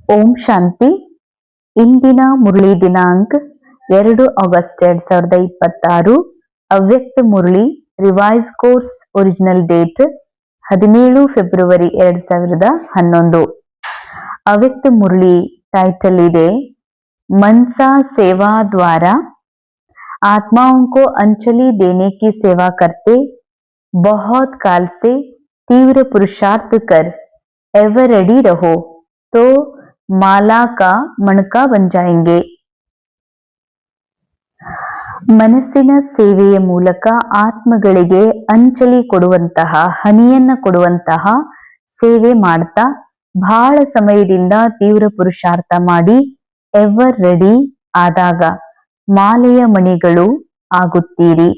ಓಂ ಶಾಂತಿ. ಇಂದಿನ ಮುರಳಿ ದಿನಾಂಕ 2 ಆಗಸ್ಟ್ 2026. ಅವ್ಯಕ್ತ Murali revise course original date 17 February 2011. ಅವ್ಯಕ್ತ ಮುರಳಿ टाइटल ಇದೆ मनसा सेवा द्वारा आत्माओं को अंजलि देने की सेवा करते बहुत काल से तीव्र पुरुषार्थ कर एवर रेडी रहो तो माला का मणका बन जाएंगे. ಮನಸ್ಸಿನ ಸೇವೆಯ ಮೂಲಕ ಆತ್ಮಗಳಿಗೆ ಅಂಚಲಿ ಕೊಡುವಂತಹ ಹನಿಯನ್ನ ಕೊಡುವಂತಹ ಸೇವೆ ಮಾಡ್ತಾ ಬಹಳ ಸಮಯದಿಂದ ತೀವ್ರ ಪುರುಷಾರ್ಥ ಮಾಡಿ ಎವರ್ ರೆಡಿ ಆದಾಗ ಮಾಲೆಯ ಮಣಿಗಳು ಆಗುತ್ತೀರಿ.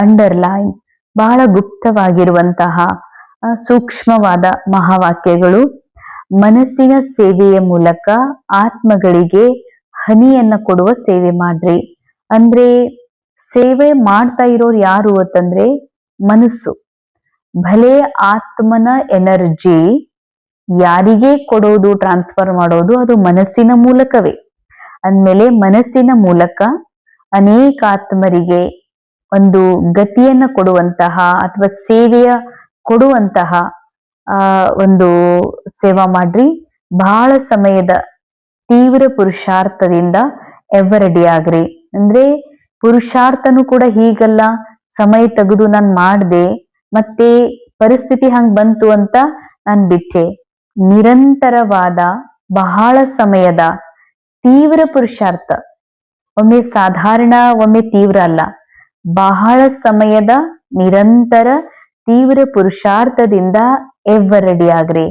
ಅಂಡರ್ಲೈನ್ ಬಹಳ ಗುಪ್ತವಾಗಿರುವಂತಹ ಸೂಕ್ಷ್ಮವಾದ ಮಹಾವಾಕ್ಯಗಳು. ಮನಸ್ಸಿನ ಸೇವೆಯ ಮೂಲಕ ಆತ್ಮಗಳಿಗೆ ಹನಿಯನ್ನ ಕೊಡುವ ಸೇವೆ ಮಾಡ್ರಿ. ಅಂದ್ರೆ ಸೇವೆ ಮಾಡ್ತಾ ಇರೋರು ಯಾರು ಅಂತಂದ್ರೆ ಮನಸ್ಸು. ಭಲೆ ಆತ್ಮನ ಎನರ್ಜಿ ಯಾರಿಗೆ ಕೊಡೋದು, ಟ್ರಾನ್ಸ್ಫರ್ ಮಾಡೋದು ಅದು ಮನಸ್ಸಿನ ಮೂಲಕವೇ. ಅಂದ್ಮೇಲೆ ಮನಸ್ಸಿನ ಮೂಲಕ ಅನೇಕ ಆತ್ಮರಿಗೆ ಒಂದು ಗತಿಯನ್ನ ಕೊಡುವಂತಹ ಅಥವಾ ಸೇವೆಯ ಕೊಡುವಂತಹ ಒಂದು ಸೇವಾ ಮಾಡ್ರಿ. ಬಹಳ ಸಮಯದ ತೀವ್ರ ಪುರುಷಾರ್ಥದಿಂದ ಎವರಡಿ ಆಗ್ರಿ. ಅಂದ್ರೆ ಪುರುಷಾರ್ಥನು ಕೂಡ ಹೀಗಲ್ಲ, ಸಮಯ ತೆಗೆದು ನಾನ್ ಮಾಡ್ದೆ ಮತ್ತೆ ಪರಿಸ್ಥಿತಿ ಹಂಗ್ ಬಂತು ಅಂತ ನಾನ್ ಬಿಟ್ಟೆ. ನಿರಂತರವಾದ ಬಹಳ ಸಮಯದ ತೀವ್ರ ಪುರುಷಾರ್ಥ, ಒಮ್ಮೆ ಸಾಧಾರಣ ಒಮ್ಮೆ ತೀವ್ರ ಅಲ್ಲ, ಬಹಳ ಸಮಯದ ನಿರಂತರ ತೀವ್ರ ಪುರುಷಾರ್ಥದಿಂದ ಎವರ್ ರೆಡಿ ಆಗ್ರಿ.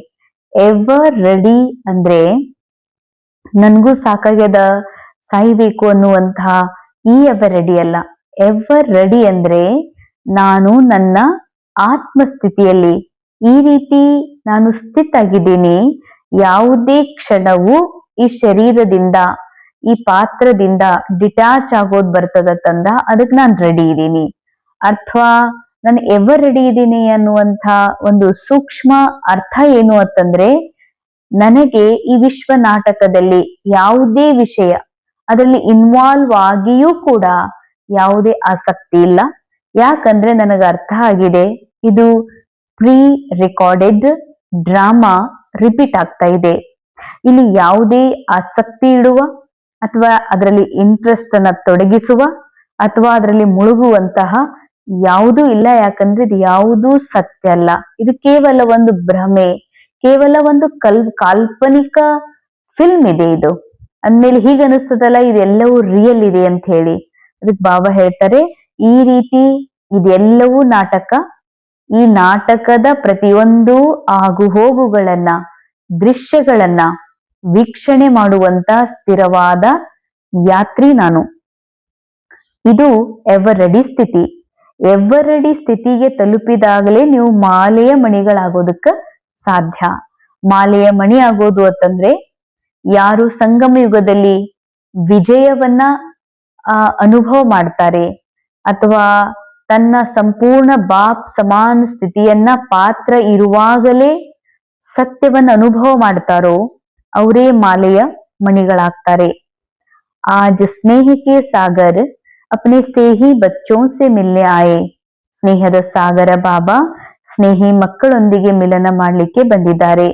ಎವರ್ ರೆಡಿ ಅಂದ್ರೆ ನನ್ಗೂ ಸಾಕಾಗ್ಯದ, ಸಾಯ್ಬೇಕು ಅನ್ನುವಂತಹ ಈ ಎವರ್ ರೆಡಿ ಅಲ್ಲ. ಎವರ್ ರೆಡಿ ಅಂದ್ರೆ ನಾನು ನನ್ನ ಆತ್ಮಸ್ಥಿತಿಯಲ್ಲಿ ಈ ರೀತಿ ನಾನು ಸ್ಥಿತಾಗಿದ್ದೀನಿ, ಯಾವುದೇ ಕ್ಷಣವೂ ಈ ಶರೀರದಿಂದ ಈ ಪಾತ್ರದಿಂದ ಡಿಟ್ಯಾಚ್ ಆಗೋದ್ ಬರ್ತದತ್ತಂದ ಅದಕ್ಕೆ ನಾನು ರೆಡಿ ಇದ್ದೀನಿ. ಅಥವಾ ನಾನು ಎವರ್ ರೆಡಿ ಇದ್ದೀನಿ ಅನ್ನುವಂಥ ಒಂದು ಸೂಕ್ಷ್ಮ ಅರ್ಥ ಏನು ಅಂತಂದ್ರೆ, ನನಗೆ ಈ ವಿಶ್ವ ನಾಟಕದಲ್ಲಿ ಯಾವುದೇ ವಿಷಯ ಅದರಲ್ಲಿ ಇನ್ವಾಲ್ವ್ ಆಗಿಯೂ ಕೂಡ ಯಾವುದೇ ಆಸಕ್ತಿ ಇಲ್ಲ. ಯಾಕಂದ್ರೆ ನನಗೆ ಅರ್ಥ ಆಗಿದೆ, ಇದು ಪ್ರೀ ರೆಕಾರ್ಡೆಡ್ ಡ್ರಾಮಾ ರಿಪೀಟ್ ಆಗ್ತಾ ಇದೆ. ಇಲ್ಲಿ ಯಾವುದೇ ಆಸಕ್ತಿ ಇಡುವ ಅಥವಾ ಅದರಲ್ಲಿ ಇಂಟ್ರೆಸ್ಟ್ ಅನ್ನ ತೊಡಗಿಸುವ ಅಥವಾ ಅದರಲ್ಲಿ ಮುಳುಗುವಂತಹ ಯಾವುದೂ ಇಲ್ಲ. ಯಾಕಂದ್ರೆ ಇದು ಯಾವುದೂ ಸತ್ಯ ಅಲ್ಲ. ಇದು ಕೇವಲ ಒಂದು ಭ್ರಮೆ, ಕೇವಲ ಒಂದು ಕಾಲ್ಪನಿಕ ಫಿಲ್ಮ್ ಇದೆ ಇದು. ಅಂದ್ಮೇಲೆ ಹೀಗ ಅನಿಸ್ತದಲ್ಲ ಇದೆಲ್ಲವೂ ರಿಯಲ್ ಇದೆ ಅಂತ ಹೇಳಿ. ಅದಕ್ಕೆ ಬಾಬಾ ಹೇಳ್ತಾರೆ, ಈ ರೀತಿ ಇದೆಲ್ಲವೂ ನಾಟಕ. ಈ ನಾಟಕದ ಪ್ರತಿಯೊಂದು ಆಗು ಹೋಗುಗಳನ್ನ, ದೃಶ್ಯಗಳನ್ನ ವೀಕ್ಷಣೆ ಮಾಡುವಂತ ಸ್ಥಿರವಾದ ಯಾತ್ರಿ ನಾನು. ಇದು ಎವರ್ ರೆಡಿ ಸ್ಥಿತಿ. ಎವರ್ ರೆಡಿ ಸ್ಥಿತಿಗೆ ತಲುಪಿದಾಗಲೇ ನೀವು ಮಾಲೆಯ ಮಣಿಗಳಾಗೋದಕ್ಕ ಸಾಧ್ಯ. ಮಾಲೆಯ ಮಣಿ ಆಗೋದು ಅಂತಂದ್ರೆ ಯಾರು ಸಂಗಮ ಯುಗದಲ್ಲಿ ವಿಜಯವನ್ನ ಅನುಭವ ಮಾಡ್ತಾರೆ ಅಥವಾ ತನ್ನ ಸಂಪೂರ್ಣ ಬಾಪ್ ಸಮಾನ ಸ್ಥಿತಿಯನ್ನ ಪಾತ್ರ ಇರುವಾಗಲೇ ಸತ್ಯವನ್ನ ಅನುಭವ ಮಾಡ್ತಾರೋ ಅವರೇ ಮಾಲೆಯ ಮಣಿಗಳಾಗ್ತಾರೆ. आज स्नेह के सागर अपने स्नेही बच्चों से मिलने आए. ಸ್ನೇಹದ ಸಾಗರ ಬಾಬಾ ಸ್ನೇಹಿ ಮಕ್ಕಳೊಂದಿಗೆ ಮಿಲನ ಮಾಡ್ಲಿಕ್ಕೆ ಬಂದಿದ್ದಾರೆ.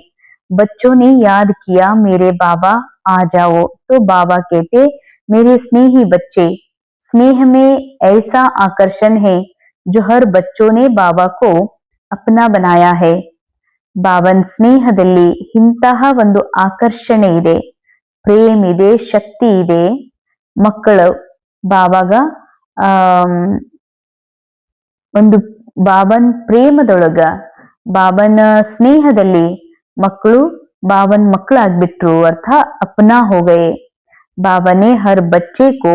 बच्चों ने याद किया मेरे बाबा आ जाओ. तो बाबा कहते मेरे स्नेही बच्चे. स्नेह में ऐसा आकर्षण है जो हर बच्चों ने बाबा को अपना बनाया है. ಬಾಬನ್ ಸ್ನೇಹದಲ್ಲಿ ಇಂತಹ ಒಂದು ಆಕರ್ಷಣೆ ಇದೆ, ಪ್ರೇಮ ಇದೆ, ಶಕ್ತಿ ಇದೆ. ಮಕ್ಕಳು ಬಾಬಾಗ ಒಂದು ಬಾಬನ್ ಪ್ರೇಮದೊಳಗ, ಬಾಬನ ಸ್ನೇಹದಲ್ಲಿ ಮಕ್ಕಳು ಬಾಬನ್ ಮಕ್ಕಳಾಗ್ಬಿಟ್ರು. अर्थ अपना हो गए. बाबा ने हर बच्चे को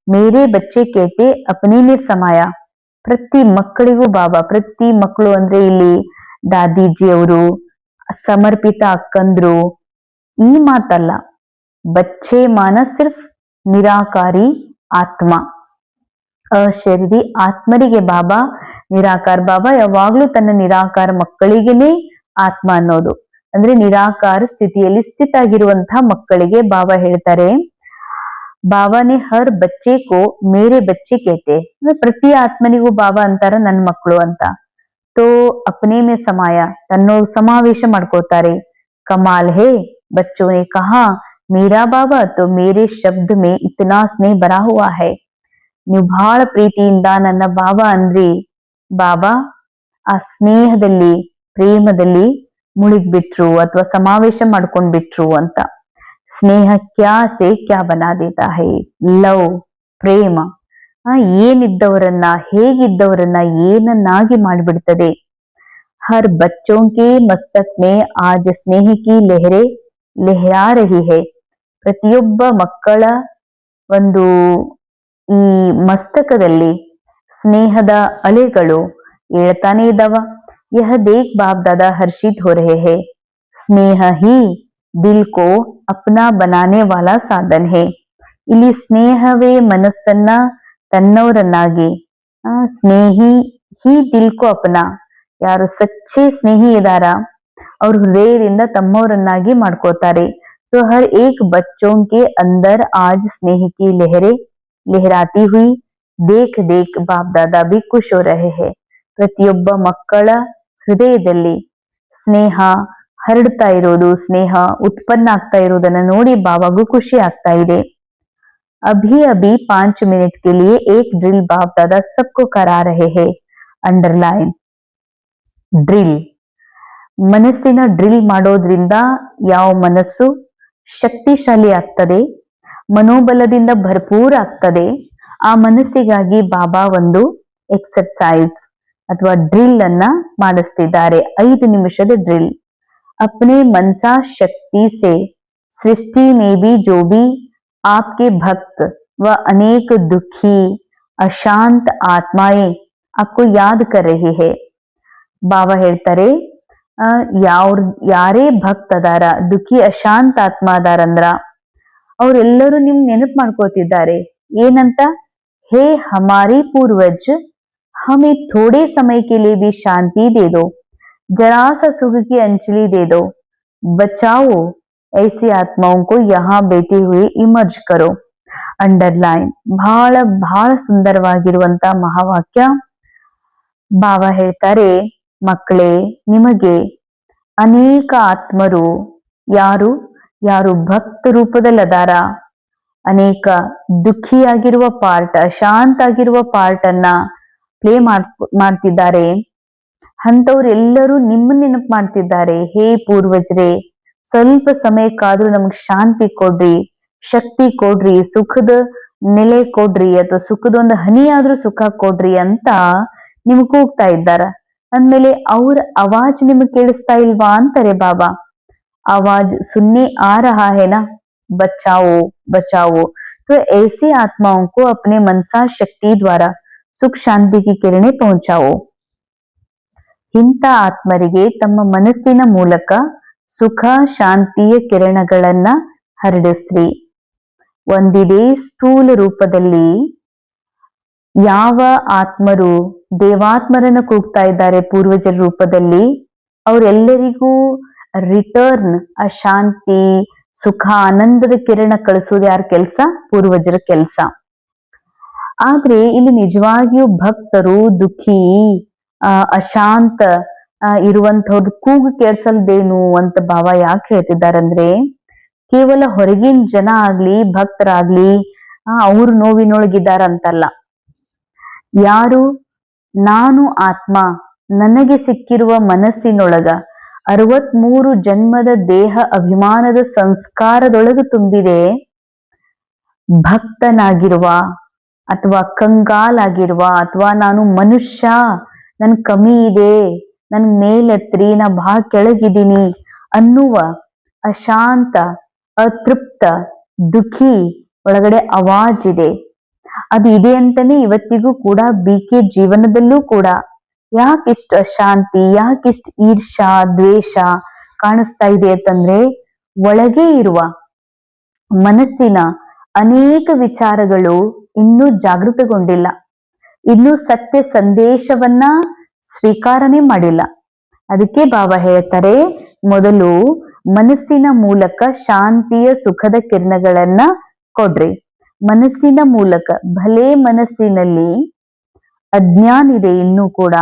मेरे बच्चे कहते अपने में समाया. ಪ್ರತಿ ಮಕ್ಕಳಿಗೂ ಬಾಬಾ, ಪ್ರತಿ ಮಕ್ಕಳು ಅಂದ್ರೆ ಇಲ್ಲಿ ದಾದೀಜಿ ಅವರು, ಸಮರ್ಪಿತ ಅಕ್ಕಂದ್ರು, ಈ ಮಾತಲ್ಲ. ಬಚ್ಚೆ ಮಾನ ಸಿರ್ಫ್ ನಿರಾಕಾರಿ ಆತ್ಮ, ಅಶರೀರಿ ಆತ್ಮರಿಗೆ ಬಾಬಾ ನಿರಾಕಾರ. ಬಾಬಾ ಯಾವಾಗ್ಲೂ ತನ್ನ ನಿರಾಕಾರ ಮಕ್ಕಳಿಗೆನೆ ಆತ್ಮ ಅನ್ನೋದು. ಅಂದ್ರೆ ನಿರಾಕಾರ ಸ್ಥಿತಿಯಲ್ಲಿ ಸ್ಥಿತಾಗಿರುವಂತಹ ಮಕ್ಕಳಿಗೆ ಬಾಬಾ ಹೇಳ್ತಾರೆ, ಬಾಬಾ ने हर बच्चे को मेरे बच्चे कहते, ಅಂದ್ರೆ ಪ್ರತಿ ಆತ್ಮನಿಗೂ ಬಾಬಾ ಅಂತಾರ ನನ್ ಮಕ್ಕಳು ಅಂತ. तो अपने में समाया, ತನ್ನೋ ಸಮಾವೇಶ ಮಾಡ್ಕೋತಾರೆ. कमाल है, बच्चों ने कहा मेरा बाबा तो मेरे शब्द में इतना स्नेह भरा हुआ है. ನೀವು ಬಹಳ ಪ್ರೀತಿಯಿಂದ ನನ್ನ ಬಾಬಾ ಅಂದ್ರಿ, ಬಾಬಾ ಆ ಸ್ನೇಹದಲ್ಲಿ ಪ್ರೇಮದಲ್ಲಿ ಮುಳುಗ್ಬಿಟ್ರು ಅಥವಾ ಸಮಾವೇಶ ಮಾಡ್ಕೊಂಡ್ಬಿಟ್ರು ಅಂತ. ಸ್ನೇಹ ಕ್ಯಾ ಸೆ ಕ್ಯಾ ಬನಾ ದೇತಾ ಹೈ, ಲವ್ ಪ್ರೇಮ ಏನಿದ್ದವರನ್ನ ಹೇಗಿದ್ದವರನ್ನ ಏನನ್ನಾಗಿ ಮಾಡಿಬಿಡ್ತದೆ. ಹರ್ ಬಚ್ಚೋं के मस्तक में आज स्नेह की लहरें लहरा रही है. ಪ್ರತಿಯೊಬ್ಬ ಮಕ್ಕಳ ಒಂದು ಈ ಮಸ್ತಕದಲ್ಲಿ ಸ್ನೇಹದ ಅಲೆಗಳು ಏಳ್ತಾನೆ ಇದ್ದಾವ. यह देख बाप दादा हर्षित हो रहे हैं. स्नेह ही दिल को अपना बनाने वाला साधन है. ಇಲ್ಲಿ ಸ್ನೇಹವೇ ಮನಸ್ಸನ್ನ ತನ್ನವರನ್ನಾಗಿ, ಸ್ನೇಹಿ ಹಿ ದಿಲ್ ಕೋ ಅಪ್ನಾ, ಯಾರು ಸಚ್ಚೆ ಸ್ನೇಹಿ ಇದಾರ ಅವ್ರ ಹೃದಯದಿಂದ ತಮ್ಮವರನ್ನಾಗಿ ಮಾಡ್ಕೋತಾರೆ. तो हर एक बच्चों के अंदर आज स्नेह की लहरें लहराती हुई देख देख बाप दादा भी खुश हो रहे हैं. ಪ್ರತಿಯೊಬ್ಬ ಮಕ್ಕಳ ಹೃದಯದಲ್ಲಿ ಸ್ನೇಹ ಹರಡ್ತಾ ಇರೋದು, ಸ್ನೇಹ ಉತ್ಪನ್ನ ಆಗ್ತಾ ಇರೋದನ್ನ ನೋಡಿ ಬಾಬಾಗೂ ಖುಷಿ ಆಗ್ತಾ ಇದೆ. अभी अभी 5 मिनट के लिए एक ड्रिल बाप दादा सबको करा रहे हैं. Underline drill. ಮನಸ್ಸಿನ ಡ್ರಿಲ್ ಮಾಡೋದ್ರಿಂದ ಯಾವ ಮನಸ್ಸು ಶಕ್ತಿಶಾಲಿ ಆಗ್ತದೆ, ಮನೋಬಲದಿಂದ ಭರ್ಪೂರ್ ಆಗ್ತದೆ, ಆ ಮನಸ್ಸಿಗಾಗಿ ಬಾಬಾ ಒಂದು ಎಕ್ಸರ್ಸೈಸ್ ಅಥವಾ ಡ್ರಿಲ್ ಅನ್ನ ಮಾಡಿಸ್ತಿದ್ದಾರೆ. 5 ನಿಮಿಷದ ಡ್ರಿಲ್. अपने मनसा शक्ति से सृष्टि में भी जो भी आपके भक्त व अनेक दुखी अशांत आत्माएं आपको याद कर रही है. ಬಾಬಾ ಹೇಳ್ತಾರೆ, ಯಾರೇ ಭಕ್ತ ಅದಾರ, ದುಃಖಿ ಅಶಾಂತ ಆತ್ಮ ಅದಾರಂದ್ರ ಅವರೆಲ್ಲರೂ ನಿಮ್ ನೆನಪು ಮಾಡ್ಕೋತಿದ್ದಾರೆ. ಏನಂತ? ಹೇ ಹಮಾರಿ ಪೂರ್ವಜ್, ಹಮೇ ಥೋಡೆ ಸಮಯ ಕೆ ಲಿಯೇ ಭಿ ಶಾಂತಿ ದೇ ದೋ, जरा सा सुख की अंजलि दे दो, बचाओ ऐसी आत्माओं को यहाँ बैठे हुए इमर्ज करो. ಅಂಡರ್ಲೈನ್. ಬಹಳ ಬಹಳ ಸುಂದರವಾಗಿರುವಂತ ಮಹಾವಾಕ್ಯ. ಬಾಬಾ ಹೇಳ್ತಾರೆ, ಮಕ್ಕಳೇ, ನಿಮಗೆ ಅನೇಕ ಆತ್ಮರು ಯಾರು ಯಾರು ಭಕ್ತ ರೂಪದಲ್ಲಿ ಅದಾರ, ಅನೇಕ ದುಃಖಿಯಾಗಿರುವ ಪಾರ್ಟ್, ಅಶಾಂತ ಆಗಿರುವ ಪಾರ್ಟ್ ಅನ್ನ ಪ್ಲೇ ಮಾಡ್ತಿದ್ದಾರೆ. ಅಂತವ್ರೆಲ್ಲರೂ ನಿಮ್ಮ ನೆನಪು ಮಾಡ್ತಿದ್ದಾರೆ. ಹೇ ಪೂರ್ವಜರೇ, ಸ್ವಲ್ಪ ಸಮಯಕ್ಕಾದ್ರೂ ನಮಗ್ ಶಾಂತಿ ಕೊಡ್ರಿ, ಶಕ್ತಿ ಕೊಡ್ರಿ, ಸುಖದ ನೆಲೆ ಕೊಡ್ರಿ, ಅಥವಾ ಸುಖದ ಒಂದು ಹನಿ ಆದ್ರೂ ಸುಖ ಕೊಡ್ರಿ ಅಂತ ನಿಮ್ಗೆ ಕೂಗ್ತಾ ಇದ್ದಾರ. ಅಂದ್ಮೇಲೆ ಅವ್ರ ಆವಾಜ್ ನಿಮಗ್ ಕೇಳಿಸ್ತಾ ಇಲ್ವಾ ಅಂತಾರೆ ಬಾಬಾ. आवाज सुनने आ रहा है ना, बचाओ बचाओ. तो ऐसी आत्माओं को अपने मनसा शक्ति द्वारा सुख शांति की किरणें पहुंचाओ. ಇಂಥ ಆತ್ಮರಿಗೆ ತಮ್ಮ ಮನಸ್ಸಿನ ಮೂಲಕ ಸುಖ ಶಾಂತಿಯ ಕಿರಣಗಳನ್ನ ಹರಡಿಸ್ರಿ. ಒಂದಿದೇ ಸ್ಥೂಲ ರೂಪದಲ್ಲಿ ಯಾವ ಆತ್ಮರು ದೇವಾತ್ಮರನ್ನು ಕೂಗ್ತಾ ಇದ್ದಾರೆ ಪೂರ್ವಜರ ರೂಪದಲ್ಲಿ, ಅವರೆಲ್ಲರಿಗೂ ರಿಟರ್ನ್ ಆ ಶಾಂತಿ ಸುಖ ಆನಂದದ ಕಿರಣ ಕಳಿಸೋದು ಯಾರ ಕೆಲಸ? ಪೂರ್ವಜರ ಕೆಲಸ. ಆದ್ರೆ ಇಲ್ಲಿ ನಿಜವಾಗಿಯೂ ಭಕ್ತರು ದುಃಖಿ ಅಶಾಂತ ಇರುವಂತವ್ರದ್ದು ಕೂಗು ಕೇಳಿಸಲ್ದೇನು ಅಂತ ಬಾಬಾ ಯಾಕೆ ಹೇಳ್ತಿದ್ದಾರಂದ್ರೆ, ಕೇವಲ ಹೊರಗಿನ ಜನ ಆಗ್ಲಿ ಭಕ್ತರಾಗ್ಲಿ ಅವ್ರು ನೋವಿನೊಳಗಿದ್ದಾರಂತಲ್ಲ. ಯಾರು ನಾನು ಆತ್ಮ, ನನಗೆ ಸಿಕ್ಕಿರುವ ಮನಸ್ಸಿನೊಳಗ 63 ಜನ್ಮದ ದೇಹ ಅಭಿಮಾನದ ಸಂಸ್ಕಾರದೊಳಗೆ ತುಂಬಿದೆ, ಭಕ್ತನಾಗಿರುವ ಅಥವಾ ಕಂಗಾಲಾಗಿರುವ ಅಥವಾ ನಾನು ಮನುಷ್ಯ, ನನ್ ಕಮ್ಮಿ ಇದೆ, ನನ್ ಮೇಲೆತ್ರಿ, ನಾ ಬಹಳ ಕೆಳಗಿದ್ದೀನಿ ಅನ್ನುವ ಅಶಾಂತ ಅತೃಪ್ತ ದುಃಖಿ ಒಳಗಡೆ ಆವಾಜ್ ಇದೆ. ಅದು ಇದೆ ಅಂತಾನೆ ಇವತ್ತಿಗೂ ಕೂಡ BK ಜೀವನದಲ್ಲೂ ಕೂಡ ಯಾಕಿಷ್ಟು ಅಶಾಂತಿ, ಯಾಕಿಷ್ಟು ಈರ್ಷಾ ದ್ವೇಷ ಕಾಣಿಸ್ತಾ ಇದೆ ಅಂತಂದ್ರೆ, ಒಳಗೆ ಇರುವ ಮನಸ್ಸಿನ ಅನೇಕ ವಿಚಾರಗಳು ಇನ್ನೂ ಜಾಗೃತಗೊಂಡಿಲ್ಲ, ಇನ್ನೂ ಸತ್ಯ ಸಂದೇಶವನ್ನ ಸ್ವೀಕಾರನೆ ಮಾಡಿಲ್ಲ. ಅದಕ್ಕೆ ಬಾಬಾ ಹೇಳ್ತಾರೆ, ಮೊದಲು ಮನಸ್ಸಿನ ಮೂಲಕ ಶಾಂತಿಯ ಸುಖದ ಕಿರಣಗಳನ್ನ ಕೊಡ್ರಿ. ಮನಸ್ಸಿನ ಮೂಲಕ, ಭಲೇ ಮನಸ್ಸಿನಲ್ಲಿ ಅಜ್ಞಾನ ಇದೆ, ಇನ್ನೂ ಕೂಡ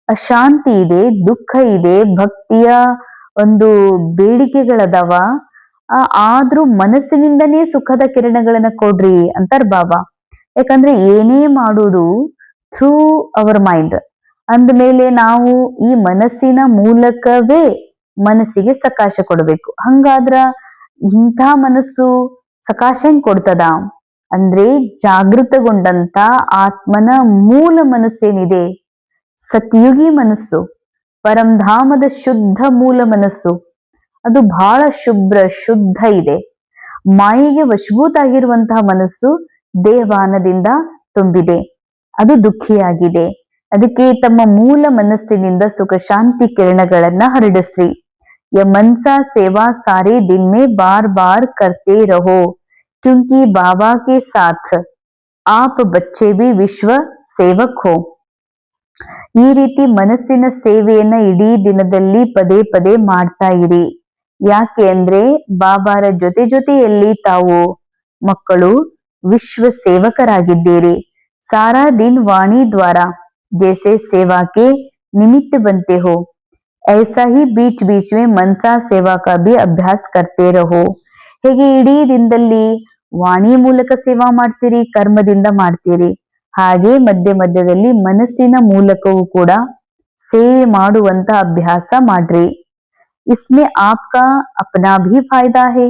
ಅಶಾಂತಿ ಇದೆ, ದುಃಖ ಇದೆ, ಭಕ್ತಿಯ ಒಂದು ಬೇಡಿಕೆಗಳದಾವ, ಆದ್ರೂ ಮನಸ್ಸಿನಿಂದನೇ ಸುಖದ ಕಿರಣಗಳನ್ನ ಕೊಡ್ರಿ ಅಂತಾರ ಬಾಬಾ. ಯಾಕಂದ್ರೆ ಏನೇ ಮಾಡೋದು ಥ್ರೂ ಅವರ್ ಮೈಂಡ್ ಅಂದ್ಮೇಲೆ ನಾವು ಈ ಮನಸ್ಸಿನ ಮೂಲಕವೇ ಮನಸ್ಸಿಗೆ ಸಕಾಶ ಕೊಡಬೇಕು. ಹಂಗಾದ್ರ ಇಂಥ ಮನಸ್ಸು ಸಕಾಶ ಹೆಂಗ್ ಕೊಡ್ತದ ಅಂದ್ರೆ, ಜಾಗೃತಗೊಂಡಂತ ಆತ್ಮನ ಮೂಲ ಮನಸ್ಸೇನಿದೆ, ಸತ್ಯುಗಿ ಮನಸ್ಸು, ಪರಂಧಾಮದ ಶುದ್ಧ ಮೂಲ ಮನಸ್ಸು, ಅದು ಬಹಳ ಶುಭ್ರ ಶುದ್ಧ ಇದೆ. ಮಾಯೆಗೆ ವಶಭೂತ ಆಗಿರುವಂತಹ ಮನಸ್ಸು ದೇಹವಾನದಿಂದ ತುಂಬಿದೆ, ಅದು ದುಃಖಿಯಾಗಿದೆ. ಅದಕ್ಕೆ ತಮ್ಮ ಮೂಲ ಮನಸ್ಸಿನಿಂದ ಸುಖ ಶಾಂತಿ ಕಿರಣಗಳನ್ನ ಹರಡಿಸ್ರಿ. ಯ ಮನ್ಸಾ ಸೇವಾ ಸಾರೆ ದಿನ್ ಮೇ ಬಾರ್ ಬಾರ್ ಕರ್ತೆ ರಹೋ, ಕ್ಯೂಂಕಿ ಬಾಬಾ ಕೆ ಸಾಥ್ ಆಪ್ ಬಚ್ಚೆ ಬಿ ವಿಶ್ವ ಸೇವಕ್ ಹೋ. ಈ ರೀತಿ ಮನಸ್ಸಿನ ಸೇವೆಯನ್ನ ಇಡೀ ದಿನದಲ್ಲಿ ಪದೇ ಪದೇ ಮಾಡ್ತಾ ಇರಿ. ಯಾಕೆ ಅಂದ್ರೆ ಬಾಬಾರ ಜೊತೆ ಜೊತೆಯಲ್ಲಿ ತಾವು ಮಕ್ಕಳು ವಿಶ್ವ ಸೇವಕರಾಗಿದ್ದೀರಿ. सारा दिन वाणी द्वारा जैसे सेवा के निमित्त बनते हो, ऐसा ही बीच बीच में मनसा सेवा का भी ಅಭ್ಯಾಸ करते रहो. ಹೇಗೆ ಇಡೀ ದಿನದಲ್ಲಿ ವಾಣಿ ಮೂಲಕ ಸೇವಾ ಮಾಡ್ತೀರಿ, ಕರ್ಮದಿಂದ ಮಾಡ್ತೀರಿ, ಹಾಗೆ ಮಧ್ಯ ಮಧ್ಯದಲ್ಲಿ ಮನಸ್ಸಿನ ಮೂಲಕವೂ ಕೂಡ ಸೇವೆ ಮಾಡುವಂತ ಅಭ್ಯಾಸ ಮಾಡ್ರಿ. इसमें आपका अपना भी फायदा है,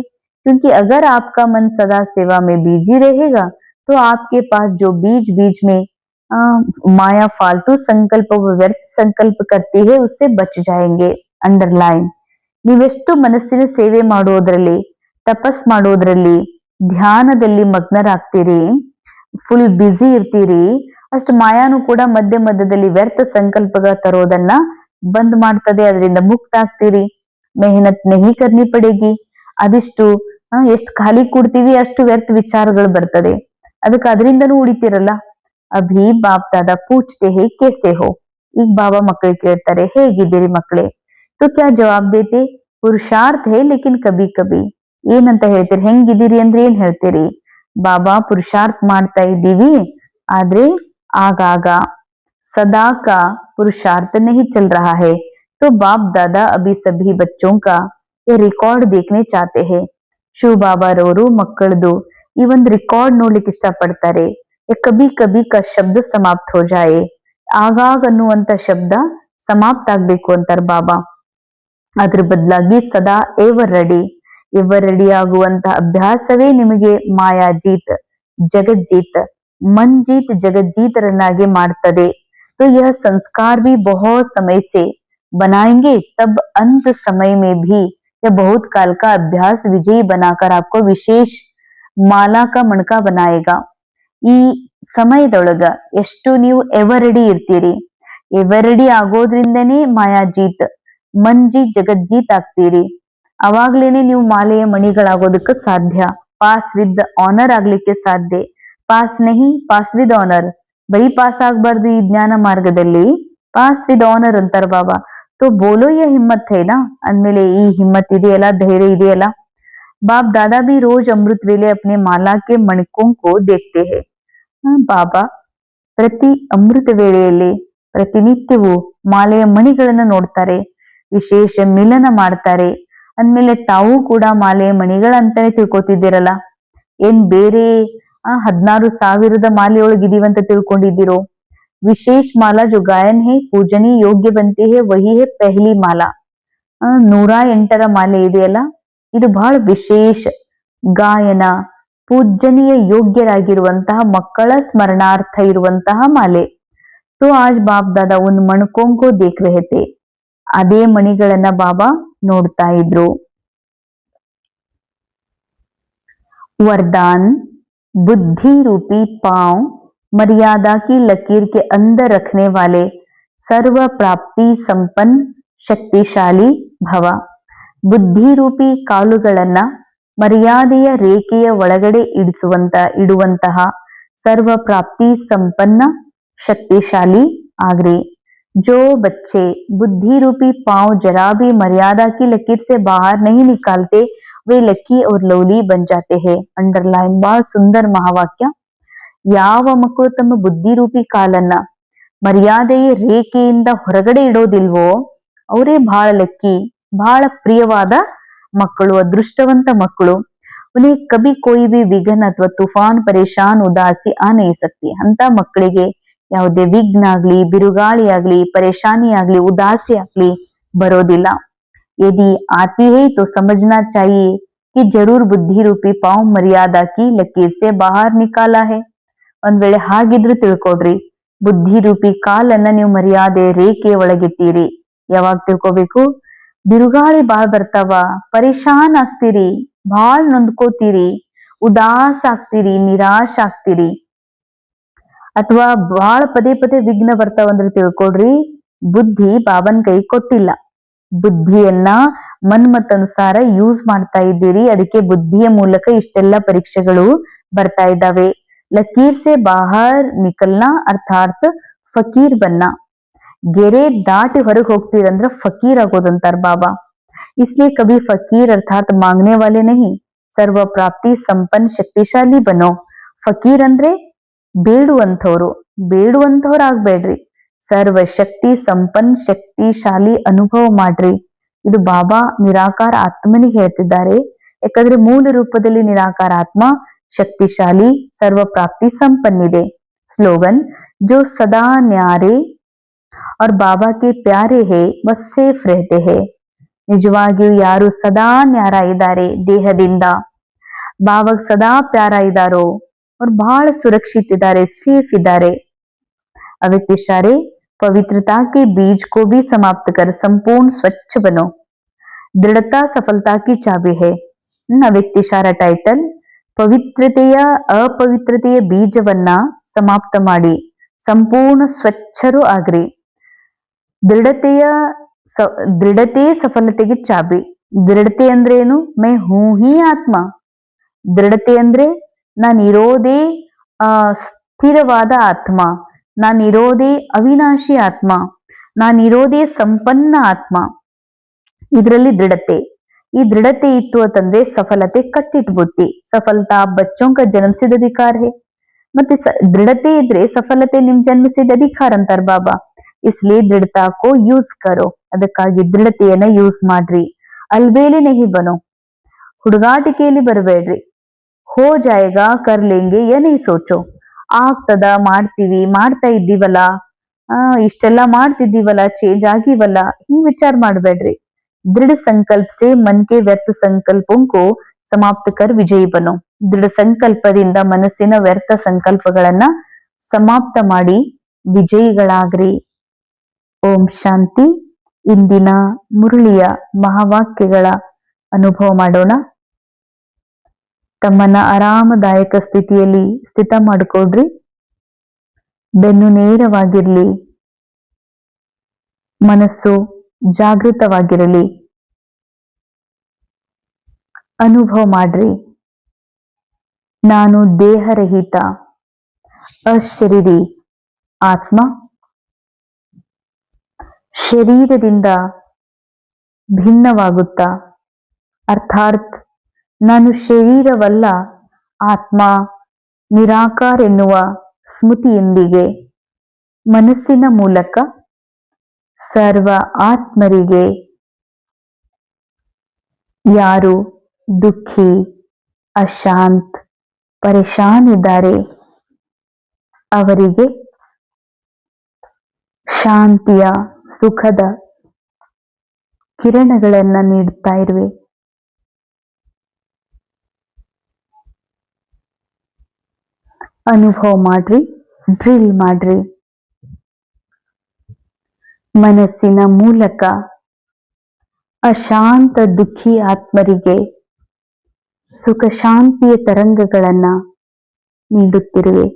क्योंकि अगर आपका मन सदा सेवा में बिजी रहेगा तो आपके पास जो बीच बीच में माया फालतू संकल्प व्यर्थ संकल्प करती है उससे बच जाएंगे. अंडरलाइन. ನೀವೆಷ್ಟು ಮನಸ್ಸಿನ ಸೇವೆ ಮಾಡೋದ್ರಲ್ಲಿ, ತಪಸ್ ಮಾಡೋದ್ರಲ್ಲಿ, ಧ್ಯಾನದಲ್ಲಿ ಮಗ್ನರಾಗ್ತೀರಿ, ಫುಲ್ ಬ್ಯುಸಿ ಇರ್ತೀರಿ, ಅಷ್ಟು ಮಾಯಾನು ಕೂಡ ಮಧ್ಯ ಮಧ್ಯದಲ್ಲಿ ವ್ಯರ್ಥ ಸಂಕಲ್ಪಗಳ ತರೋದನ್ನ ಬಂದ್ ಮಾಡ್ತದೆ. ಅದರಿಂದ ಮುಕ್ತ ಆಗ್ತೀರಿ. ಮೆಹನತ್ ನಹಿ ಕರ್ನಿ ಪಡೇಗಿ. ಅದಿಷ್ಟು ಎಷ್ಟು ಖಾಲಿ ಕೂಡ್ತೀವಿ ಅಷ್ಟು ವ್ಯರ್ಥ ವಿಚಾರಗಳು ಬರ್ತದೆ. ಅದಕ್ಕೆ ಅದರಿಂದನೂ ಉಳಿತಿರಲ್ಲ. ಅಭಿ ಬಾಪ್ ದಾದಾ ಪೂಚ್ತೆ ಹೇ ಕೇಸೆ ಹೋ. ಈಗ ಬಾಬಾ ಮಕ್ಕಳಿಗೆ ಕೇಳ್ತಾರೆ, ಹೇಗಿದ್ದೀರಿ ಮಕ್ಕಳೇ? तो क्या जवाब देते? पुरुषार्थ है लेकिन कभी कभी. ಏನಂತ ಹೇಳ್ತೀರಿ? ಹೆಂಗಿದ್ದೀರಿ ಅಂದ್ರೆ ಏನ್ ಹೇಳ್ತೀರಿ? ಬಾಬಾ ಪುರುಷಾರ್ಥ ಮಾಡ್ತಾ ಇದ್ದೀವಿ, ಆದ್ರೆ ಆಗಾಗ सदा का पुरुषार्थ नहीं चल रहा है. तो बाप दादा अभी सभी बच्चों का ये रिकॉर्ड देखने चाहते हैं. ಶಿವ ಬಾಬಾರವರು ಮಕ್ಕಳದು ಈ ಒಂದು ರಿಕಾರ್ಡ್ ನೋಡ್ಲಿಕ್ಕೆ ಇಷ್ಟಪಡ್ತಾರೆ. ಕಬಿ ಕಬಿ ಕ ಶಬ್ದ ಸಮಾಪ್ತ ಹೋ ಜಾಯೆ. ಆಗಾಗ ಅನ್ನುವಂತ ಶಬ್ದ ಸಮಾಪ್ತ ಆಗ್ಬೇಕು ಅಂತಾರೆ ಬಾಬಾ. ಅದ್ರ ಬದಲಾಗಿ ಸದಾ ಎವರ್ ರೆಡಿ ಆಗುವಂತ ಅಭ್ಯಾಸವೇ ನಿಮಗೆ ಮಾಯಾ ಜೀತ್, ಜಗಜ್ಜೀತ್, ಮನ್ ಜೀತ್ ಜಗಜ್ಜೀತರನ್ನಾಗಿ ಮಾಡ್ತದೆ. तो यह संस्कार भी बहुत समय से बनाएंगे, तब अंत समय में भी यह बहुत काल का अभ्यास विजयी बनाकर आपको विशेष माला का मणका बनाएगा. ಈ ಸಮಯದೊಳಗ ಎಷ್ಟು ನೀವು ಎವರೆಡಿ ಇರ್ತೀರಿ, ಎವರೆಡಿ ಆಗೋದ್ರಿಂದನೇ ಮಾಯಾಜೀತ್, ಮನ್ಜೀತ್, ಜಗಜ್ಜೀತ್ ಆಗ್ತೀರಿ. ಅವಾಗ್ಲೇನೆ ನೀವು ಮಾಲೆಯ ಮಣಿಗಳಾಗೋದಕ್ಕೆ ಸಾಧ್ಯ. ಪಾಸ್ ವಿತ್ ಆನರ್ ಆಗ್ಲಿಕ್ಕೆ ಸಾಧ್ಯ. ಪಾಸ್ ನಹಿ, ಪಾಸ್ ವಿತ್ ಆನರ್. ಬರೀ ಪಾಸ್ ಆಗ್ಬಾರ್ದು ಈ ಜ್ಞಾನ ಮಾರ್ಗದಲ್ಲಿ, ಪಾಸ್ ವಿತ್ ಆನರ್ ಅಂತಾರ ಬಾಬಾ. तो बोलो ये हिम्मत है ना ಅಂದ್ಮೇಲೆ ಈ ಹಿಮ್ಮತ್ ಇದೆಯಲ್ಲ, ಧೈರ್ಯ ಇದೆಯಲ್ಲ. बाप दादा भी रोज अमृत वेले अपने माला के मणकों को देखते हैं. ಬಾಬಾ ಪ್ರತಿ ಅಮೃತ ವೇಳೆಯಲ್ಲಿ ಪ್ರತಿನಿತ್ಯವೂ ಮಾಲೆಯ ಮಣಿಗಳನ್ನ ನೋಡ್ತಾರೆ, ವಿಶೇಷ ಮಿಲನ ಮಾಡ್ತಾರೆ. ಅಂದ್ಮೇಲೆ ತಾವು ಕೂಡ ಮಾಲೆಯ ಮಣಿಗಳಂತಾನೆ ತಿಳ್ಕೊತಿದ್ದೀರಲ್ಲ. ಏನ್ ಬೇರೆ 16,000 ಮಾಲೆಯೊಳಗಿದೀವಂತ ತಿಳ್ಕೊಂಡಿದ್ದೀರೋ? ವಿಶೇಷ ಮಾಲಾ ಜೋ ಗಾಯನ್ ಹೇ ಪೂಜನೀಯ ಯೋಗ್ಯ ಬಂತಿ ಹೇ ವಹಿ ಹೇ ಪೆಹಲಿ ಮಾಲಾ. 108 ಮಾಲೆ ಇದೆಯಲ್ಲ, ಇದು ಬಹಳ ವಿಶೇಷ, ಗಾಯನ ಪೂಜನೀಯ ಯೋಗ್ಯರಾಗಿರುವಂತಹ ಮಕ್ಕಳ ಸ್ಮರಣಾರ್ಥ ಇರುವಂತಹ ಮಾಲೆ. तो आज बाप दादा उन मणकों को देख रहे थे. ಅದೇ ಮಣಿಗಳನ್ನ ಬಾಬಾ ನೋಡ್ತಾ ಇದ್ರು. वरदान बुद्धि रूपी पांव मर्यादा की लकीर के अंदर रखने वाले सर्व प्राप्ति संपन्न शक्तिशाली भव. ಬುದ್ಧಿ ರೂಪಿ ಕಾಲುಗಳನ್ನ ಮರ್ಯಾದೆಯ ರೇಖೆಯ ಒಳಗಡೆ ಇಡುವಂತಹ ಸರ್ವ ಪ್ರಾಪ್ತಿ ಸಂಪನ್ನ ಶಕ್ತಿಶಾಲಿ ಆಗ್ರಿ. जो बच्चे बुद्धि रूपी पांव जरा भी मर्यादा की लकीर से बाहर नहीं निकालते वे लकी और लवली बन जाते हैं। अंडरलाइन बಹಳ ಸುಂದರ ಮಹಾವಾಕ್ಯ. ಯಾವ ಮಕ್ಕಳು ತಮ್ಮ ಬುದ್ಧಿ ರೂಪಿ ಕಾಲನ್ನ ಮರ್ಯಾದೆಯ ರೇಖೆಯಿಂದ ಹೊರಗಡೆ ಇಡೋದಿಲ್ವೋ ಅವರೇ ಬಹಳ ಲಕ್ಕಿ, ಬಹಳ ಪ್ರಿಯವಾದ ಮಕ್ಕಳು, ಅದೃಷ್ಟವಂತ ಮಕ್ಕಳು. उन्हें कभी कोई भी विघ्न ಅಥವಾ तूफान परेशान उदासी आ नहीं सकती. ಅಂತ ಮಕ್ಕಳಿಗೆ ಯಾವುದೇ ವಿಘ್ನ ಆಗ್ಲಿ, ಬಿರುಗಾಳಿ ಆಗ್ಲಿ, ಪರೇಶಾನಿ ಆಗ್ಲಿ, ಉದಾಸಿ ಆಗ್ಲಿ ಬರೋದಿಲ್ಲ. यदि आती है तो समझना चाहिए कि जरूर बुद्धि रूपी पांव मर्यादा की लकीर से बाहर निकाला है. ಒಂದ್ ವೇಳೆ ಹಾಗಿದ್ರು ತಿಳ್ಕೊಡ್ರಿ, ಬುದ್ಧಿ ರೂಪಿ ಕಾಲನ್ನ ನೀವು ಮರ್ಯಾದೆ ರೇಖೆ ಒಳಗಿತ್ತೀರಿ. ಯಾವಾಗ ತಿಳ್ಕೊಬೇಕು? ಬಿರುಗಾಳಿ ಬಾಳ್ ಬರ್ತಾವ, ಪರೇಶಾನ್ ಆಗ್ತೀರಿ, ಬಾಳ್ ನೊಂದ್ಕೋತೀರಿ, ಉದಾಸ ಆಗ್ತೀರಿ, ನಿರಾಶ್ ಆಗ್ತೀರಿ, ಅಥವಾ ಬಹಳ ಪದೇ ಪದೇ ವಿಘ್ನ ಬರ್ತಾವಂದ್ರೆ ತಿಳ್ಕೊಡ್ರಿ, ಬುದ್ಧಿ ಬಾಬನ್ ಕೈ ಕೊಟ್ಟಿಲ್ಲ. ಬುದ್ಧಿಯನ್ನ ಮನ್ಮತನುಸಾರ ಯೂಸ್ ಮಾಡ್ತಾ ಇದ್ದೀರಿ. ಅದಕ್ಕೆ ಬುದ್ಧಿಯ ಮೂಲಕ ಇಷ್ಟೆಲ್ಲ ಪರೀಕ್ಷೆಗಳು ಬರ್ತಾ ಇದ್ದಾವೆ. ಲಕೀರ್ ಸೆ ಬಾಹರ್ ನಿಕಲ್ನಾ ಅರ್ಥಾತ್ ಫಕೀರ್ ಬನ್ನ. ಗೆರೆ ದಾಟಿ ಹೊರಗೆ ಹೋಗ್ತೀರಂದ್ರ ಫಕೀರ್ ಆಗೋದಂತಾರ ಬಾಬಾ. इसलिए कभी फकीर अर्थात मांगने वाले नहीं, सर्व प्राप्ति संपन्न शक्तिशाली बनो. ಫಕೀರ್ ಅಂದ್ರೆ ಬೇಡುವಂಥವ್ರು, ಬೇಡುವಂಥವ್ರು ಆಗ್ಬೇಡ್ರಿ, ಸರ್ವ ಶಕ್ತಿ ಸಂಪನ್ನ ಶಕ್ತಿಶಾಲಿ ಅನುಭವ ಮಾಡ್ರಿ. ಇದು ಬಾಬಾ ನಿರಾಕಾರ ಆತ್ಮನಿಗೆ ಹೇಳ್ತಿದ್ದಾರೆ. ಯಾಕಂದ್ರೆ ಮೂಲ ರೂಪದಲ್ಲಿ ನಿರಾಕಾರ ಆತ್ಮ ಶಕ್ತಿಶಾಲಿ, ಸರ್ವ ಪ್ರಾಪ್ತಿ ಸಂಪನ್ನಿದೆ. ಸ್ಲೋಗನ್ जो सदा न्यारे और बाबा के प्यारे है वह सेफ रहते हैं. ನಿಜವಾಗಿಯೂ ಯಾರು ಸದಾ ನ್ಯಾರ ಇದ್ದಾರೆ, ದೇಹದಿಂದ ಬಾವಾಗ ಸದಾ ಪ್ಯಾರ ಇದ್ದಾರೋ ಅವ್ರು ಬಹಳ ಸುರಕ್ಷಿತ ಇದ್ದಾರೆ, ಸೇಫ್ ಇದ್ದಾರೆ. अव्यक्त इशारे पवित्रता के बीज को भी समाप्त कर संपूर्ण स्वच्छ बनो. दृढ़ता सफलता की चाबी है. ಅವ್ಯಕ್ತ ಇಶಾರ ಟೈಟಲ್, ಪವಿತ್ರತೆಯ ಅಪವಿತ್ರತೆಯ ಬೀಜವನ್ನ ಸಮಾಪ್ತ ಮಾಡಿ ಸಂಪೂರ್ಣ ಸ್ವಚ್ಛರು ಆಗ್ರಿ. ದೃಢತೆ ಸಫಲತೆಗೆ ಚಾಬಿ. ದೃಢತೆ ಅಂದ್ರೆ ಏನು? ಮೈ ಹೂ ಹಿ ಆತ್ಮ. ದೃಢತೆ ಅಂದ್ರೆ ನಾನಿರೋದೇ ಸ್ಥಿರವಾದ ಆತ್ಮ, ನಾನಿರೋದೇ ಅವಿನಾಶಿ ಆತ್ಮ, ನಾನಿರೋದೇ ಸಂಪನ್ನ ಆತ್ಮ. ಇದರಲ್ಲಿ ದೃಢತೆ. ಈ ದೃಢತೆ ಇತ್ತು ಅಂತಂದ್ರೆ ಸಫಲತೆ ಕಟ್ಟಿಟ್ ಬುತ್ತಿ. ಸಫಲತಾ ಬಚ್ಚೋं का जन्मसिद्ध अधिकार है. ಮತ್ತೆ ದೃಢತೆ ಇದ್ರೆ ಸಫಲತೆ ನಿಮ್ ಜನ್ಮಸಿದ್ಧ ಅಧಿಕಾರ ಅಂತಾರ ಬಾಬಾ. इसलिए दृढ़ता को यूज करो. ಅದಕ್ಕಾಗಿ ದೃಢತೆಯನ್ನ ಯೂಸ್ ಮಾಡ್ರಿ. ಅಲ್ಬೇಲಿ ನಹಿ ಬನೋ. ಹುಡುಗಾಟಿಕೆಯಲ್ಲಿ ಬರಬೇಡ್ರಿ. ಹೋ ಜಾಯೇಗಾ ಕರ್ ಲೇಂಗೆ ಯಾ ನಹಿ ಸೋಚೋ. ಆಗ್ತದ, ಮಾಡ್ತೀವಿ, ಮಾಡ್ತಾ ಇದ್ದೀವಲ್ಲ, ಇಷ್ಟೆಲ್ಲ ಮಾಡ್ತಿದ್ದೀವಲ್ಲ, ಚೇಂಜ್ ಆಗಿವಲ್ಲ, ಹಿಂಗ್ ವಿಚಾರ ಮಾಡ್ಬೇಡ್ರಿ. दृढ़ संकल्प से मन के व्यर्थ संकल्पों को समाप्त कर विजयी बनो. ದೃಢ ಸಂಕಲ್ಪದಿಂದ ಮನಸ್ಸಿನ ವ್ಯರ್ಥ ಸಂಕಲ್ಪಗಳನ್ನ ಸಮಾಪ್ತ ಮಾಡಿ ವಿಜಯಿಗಳಾಗ್ರಿ. ಓಂ ಶಾಂತಿ. ಇಂದಿನ ಮುರಳಿಯ ಮಹಾವಾಕ್ಯಗಳ ಅನುಭವ ಮಾಡೋಣ. ತಮ್ಮನ್ನ ಆರಾಮದಾಯಕ ಸ್ಥಿತಿಯಲ್ಲಿ ಸ್ಥಿತ ಮಾಡಿಕೊಡ್ರಿ. ಬೆನ್ನು ನೇರವಾಗಿರ್ಲಿ, ಮನಸ್ಸು ಜಾಗೃತವಾಗಿರಲಿ. ಅನುಭವ ಮಾಡ್ರಿ, ನಾನು ದೇಹರಹಿತ ಅಶರೀರಿ ಆತ್ಮ, ಶರೀರದಿಂದ ಭಿನ್ನವಾಗುತ್ತಾ, ಅರ್ಥಾತ್ ನಾನು ಶರೀರವಲ್ಲ ಆತ್ಮ, ನಿರಾಕಾರ ಎನ್ನುವ ಸ್ಮೃತಿಯೊಂದಿಗೆ ಮನಸ್ಸಿನ ಮೂಲಕ ಸರ್ವ ಆತ್ಮರಿಗೆ, ಯಾರು ದುಃಖಿ, ಅಶಾಂತ್, ಪರೇಶಾನ್ ಇದ್ದಾರೆ ಅವರಿಗೆ ಶಾಂತಿಯ ಸುಖದ ಕಿರಣಗಳನ್ನ ನೀಡುತ್ತಾ ಇರುವೆ. ಅನುಭವ ಮಾಡ್ರಿ, ಡ್ರಿಲ್ ಮಾಡ್ರಿ. ಮನಸ್ಸಿನ ಮೂಲಕ ಅಶಾಂತ ದುಃಖಿ ಆತ್ಮರಿಗೆ ಸುಖ ಶಾಂತಿಯ ತರಂಗಗಳನ್ನ ನೀಡುತ್ತಿರುವೆ.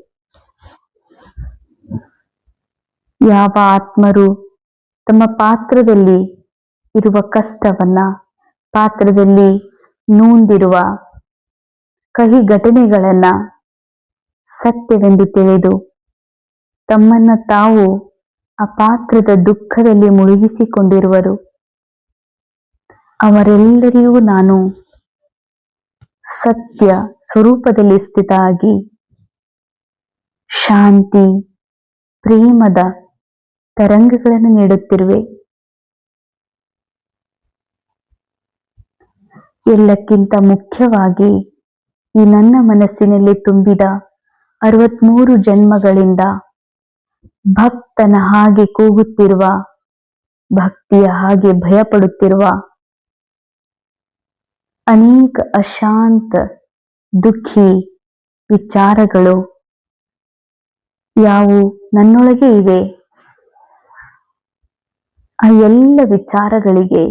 ಯಾವ ಆತ್ಮರು ತಮ್ಮ ಪಾತ್ರದಲ್ಲಿ ಇರುವ ಕಷ್ಟವನ್ನ, ಪಾತ್ರದಲ್ಲಿ ನೊಂದಿರುವ ಕಹಿ ಘಟನೆಗಳನ್ನ ಸತ್ಯವೆಂದು ತಿಳಿದು ತಮ್ಮನ್ನ ತಾವು ಅಪಾತ್ರದ ದುಃಖದಲ್ಲಿ ಮುಳುಗಿಸಿಕೊಂಡಿರುವರು. ಅವರೆಲ್ಲರಿಗೂ ನಾನು ಸತ್ಯ ಸ್ವರೂಪದಲ್ಲಿ ಸ್ಥಿತ ಆಗಿ ಶಾಂತಿ ಪ್ರೇಮದ ತರಂಗಗಳನ್ನು ನೀಡುತ್ತಿರುವೆ. ಎಲ್ಲಕ್ಕಿಂತ ಮುಖ್ಯವಾಗಿ ಈ ನನ್ನ ಮನಸ್ಸಿನಲ್ಲಿ ತುಂಬಿದ 63 ಜನ್ಮಗಳಿಂದ ಭಕ್ತನ ಹಾಗೆ ಕೂಗುತ್ತಿರುವ, ಭಕ್ತಿಯ ಹಾಗೆ ಭಯಪಡುತ್ತಿರುವ ಅನೇಕ ಅಶಾಂತ ದುಃಖಿ ವಿಚಾರಗಳು ಯಾವು ನನ್ನೊಳಗೆ ಇವೆ, ಆ ಎಲ್ಲ ವಿಚಾರಗಳಿಗೆ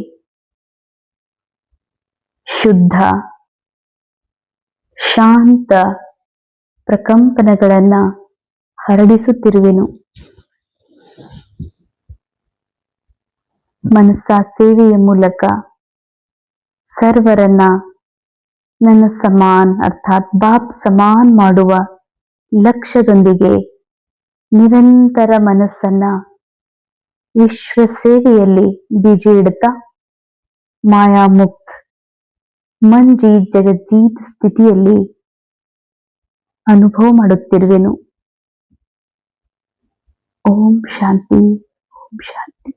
ಶುದ್ಧ ಶಾಂತ ಪ್ರಕಂಪನಗಳನ್ನ ಹರಡಿಸುತ್ತಿರುವೆನು. ಮನಸ್ಸ ಸೇವೆಯ ಮೂಲಕ ಸರ್ವರನ್ನ ನನ್ನ ಸಮಾನ್ ಅರ್ಥಾತ್ ಬಾಪ್ ಸಮಾನ್ ಮಾಡುವ ಲಕ್ಷ್ಯದೊಂದಿಗೆ ನಿರಂತರ ಮನಸ್ಸನ್ನ ವಿಶ್ವ ಸೇವೆಯಲ್ಲಿ ಬೀಜ ಇಡುತ್ತಾ ಮಾಯಾಮುಕ್ತ ಮನ್ ಜೀತ್ ಜಗಜ್ಜೀತ್ ಸ್ಥಿತಿಯಲ್ಲಿ ಅನುಭವ ಮಾಡುತ್ತಿರುವೆನು. ಓಂ ಶಾಂತಿ, ಓಂ ಶಾಂತಿ.